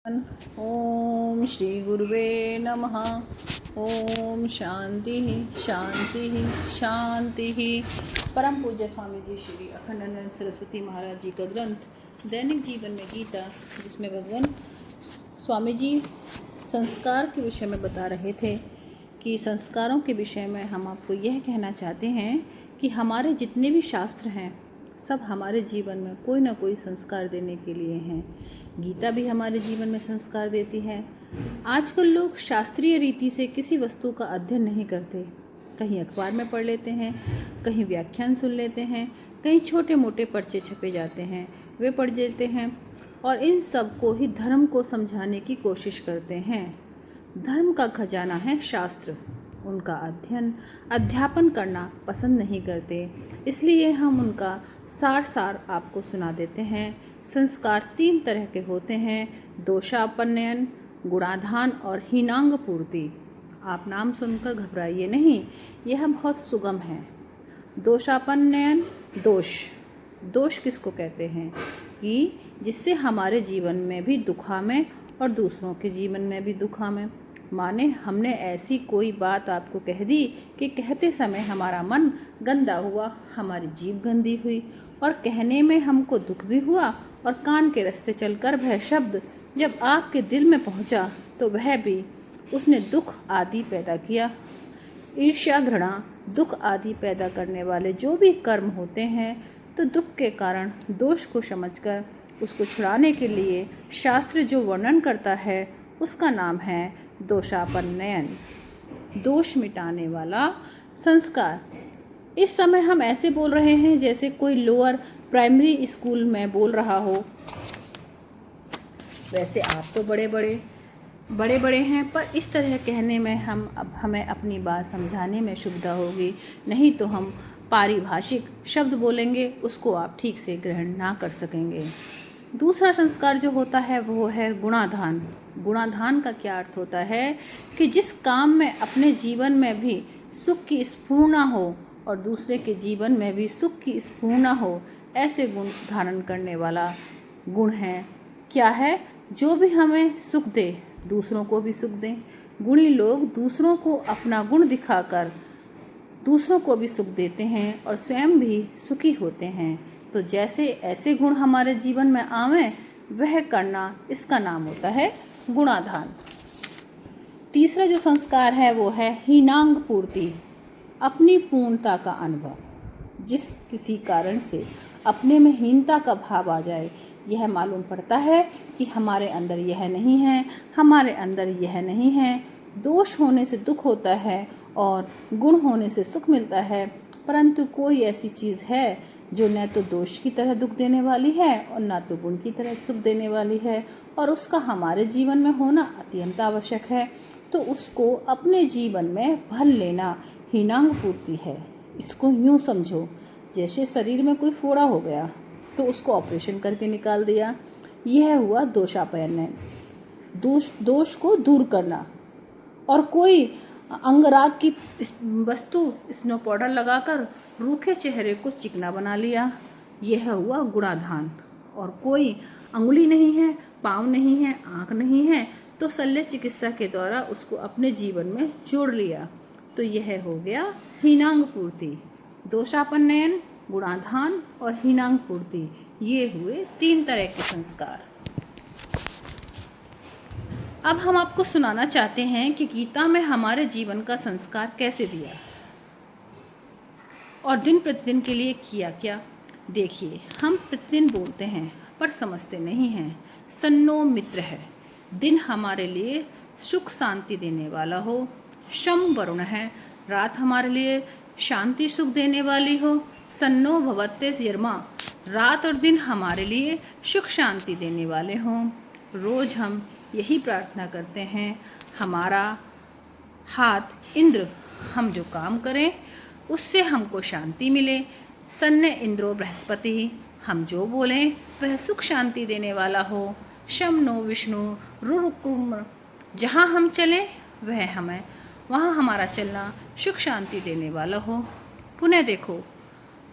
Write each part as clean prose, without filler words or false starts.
ओम श्री गुरुवे नमः। ओम शांति शांति शांति। परम पूज्य स्वामी जी श्री अखंडानंद सरस्वती महाराज जी का ग्रंथ दैनिक जीवन में गीता, जिसमें भगवान स्वामी जी संस्कार के विषय में बता रहे थे कि संस्कारों के विषय में हम आपको यह कहना चाहते हैं कि हमारे जितने भी शास्त्र हैं सब हमारे जीवन में कोई ना कोई संस्कार देने के लिए हैं। गीता भी हमारे जीवन में संस्कार देती है। आजकल लोग शास्त्रीय रीति से किसी वस्तु का अध्ययन नहीं करते। कहीं अखबार में पढ़ लेते हैं, कहीं व्याख्यान सुन लेते हैं, कहीं छोटे मोटे पर्चे छपे जाते हैं वे पढ़ लेते हैं और इन सब को ही धर्म को समझाने की कोशिश करते हैं। धर्म का खजाना है शास्त्र, उनका अध्यापन करना पसंद नहीं करते, इसलिए हम उनका सार आपको सुना देते हैं। संस्कार 3 तरह के होते हैं: दोषापन्नयन, गुणाधान और हीनांग पूर्ति। आप नाम सुनकर घबराइए नहीं, यह बहुत सुगम है। दोषापन्नयन, दोष किसको कहते हैं कि जिससे हमारे जीवन में भी दुखामय और दूसरों के जीवन में भी दुखामय। माने हमने ऐसी कोई बात आपको कह दी कि कहते समय हमारा मन गंदा हुआ, हमारी जीभ गंदी हुई और कहने में हमको दुख भी हुआ, और कान के रास्ते चलकर वह शब्द जब आपके दिल में पहुंचा तो वह भी उसने दुख आदि पैदा किया। ईर्ष्या, घृणा, दुख आदि पैदा करने वाले जो भी कर्म होते हैं, तो दुख के कारण दोष को समझकर उसको छुड़ाने के लिए शास्त्र जो वर्णन करता है उसका नाम है दोषापन्नयन, दोष मिटाने वाला संस्कार। इस समय हम ऐसे बोल रहे हैं जैसे कोई लोअर प्राइमरी स्कूल में बोल रहा हो। वैसे आप तो बड़े बड़े हैं, पर इस तरह कहने में हमें अपनी बात समझाने में सुविधा होगी, नहीं तो हम पारिभाषिक शब्द बोलेंगे, उसको आप ठीक से ग्रहण ना कर सकेंगे। दूसरा संस्कार जो होता है वो है गुणाधान। गुणाधान का क्या अर्थ होता है कि जिस काम में अपने जीवन में भी सुख की स्फूर्णा हो और दूसरे के जीवन में भी सुख की स्फूर्णा हो, ऐसे गुण धारण करने वाला गुण है। क्या है? जो भी हमें सुख दे दूसरों को भी सुख दें। गुणी लोग दूसरों को अपना गुण दिखाकर दूसरों को भी सुख देते हैं और स्वयं भी सुखी होते हैं। तो जैसे ऐसे गुण हमारे जीवन में आवे वह करना, इसका नाम होता है गुणाधान। तीसरा जो संस्कार है वो है हीनांग पूर्ति, अपनी पूर्णता का अनुभव। जिस किसी कारण से अपने में हीनता का भाव आ जाए, यह मालूम पड़ता है कि हमारे अंदर यह नहीं है, हमारे अंदर यह नहीं है। दोष होने से दुख होता है और गुण होने से सुख मिलता है, परंतु कोई ऐसी चीज़ है जो न तो दोष की तरह दुख देने वाली है और न तो गुण की तरह सुख देने वाली है, और उसका हमारे जीवन में होना अत्यंत आवश्यक है। तो उसको अपने जीवन में भर लेना हीनांग पूर्ति है। इसको यूँ समझो जैसे शरीर में कोई फोड़ा हो गया तो उसको ऑपरेशन करके निकाल दिया, यह हुआ दोषापन्नयन, दोष को दूर करना। और कोई अंगराग की वस्तु स्नो पाउडर लगाकर रूखे चेहरे को चिकना बना लिया, यह हुआ गुणाधान। और कोई अंगुली नहीं है, पाँव नहीं है, आँख नहीं है, तो शल्य चिकित्सा के द्वारा उसको अपने जीवन में जोड़ लिया, तो यह हो गया हीनांग पूर्ति। दोषापन्नयन, गुणाधान और हीनांग पूर्ति, ये हुए 3 तरह के संस्कार। अब हम आपको सुनाना चाहते हैं कि गीता में हमारे जीवन का संस्कार कैसे दिया और दिन प्रतिदिन के लिए किया क्या। देखिए, हम प्रतिदिन बोलते हैं पर समझते नहीं हैं। सन्नो मित्र है, दिन हमारे लिए सुख शांति देने वाला हो। शम वरुण है, रात हमारे लिए शांति सुख देने वाली हो। सन्नो भवत्ते यर्मा, रात और दिन हमारे लिए सुख शांति देने वाले हों। रोज हम यही प्रार्थना करते हैं, हमारा हाथ इंद्र, हम जो काम करें उससे हमको शांति मिले। सन्ने इंद्रो बृहस्पति, हम जो बोलें वह सुख शांति देने वाला हो। शम नो विष्णु रुरुकुम, जहाँ हम चलें वहाँ हमारा चलना सुख शांति देने वाला हो। पुनः देखो,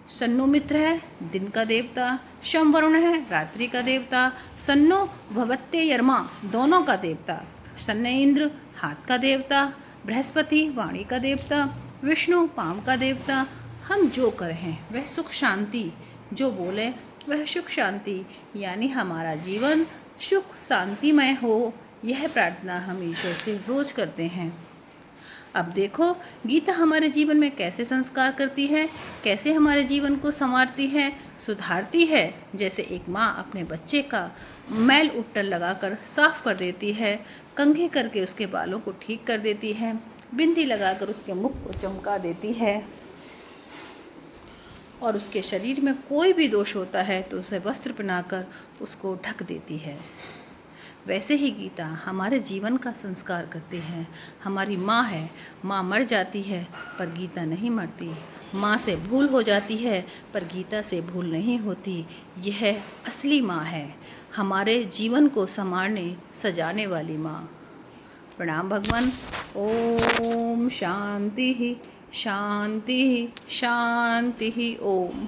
सन्नो मित्र है दिन का देवता, शम वरुण है रात्रि का देवता, सन्नो भवत्ते यरमा दोनों का देवता, सन्न इंद्र हाथ का देवता, बृहस्पति वाणी का देवता, विष्णु पाँव का देवता। हम जो करें वह सुख शांति, जो बोले वह सुख शांति, यानी हमारा जीवन सुख शांतिमय हो, यह प्रार्थना हम ईश्वर से रोज करते हैं। अब देखो गीता हमारे जीवन में कैसे संस्कार करती है, कैसे हमारे जीवन को संवारती है, सुधारती है। जैसे एक माँ अपने बच्चे का मैल उपटन लगाकर साफ कर देती है, कंघी करके उसके बालों को ठीक कर देती है, बिंदी लगाकर उसके मुख को चमका देती है, और उसके शरीर में कोई भी दोष होता है तो उसे वस्त्र पहनाकर उसको ढक देती है। वैसे ही गीता हमारे जीवन का संस्कार करती है। हमारी माँ है, माँ मर जाती है पर गीता नहीं मरती, माँ से भूल हो जाती है पर गीता से भूल नहीं होती। यह असली माँ है, हमारे जीवन को संवारने सजाने वाली माँ। प्रणाम भगवान। ओम शांति शांति शांति ओम।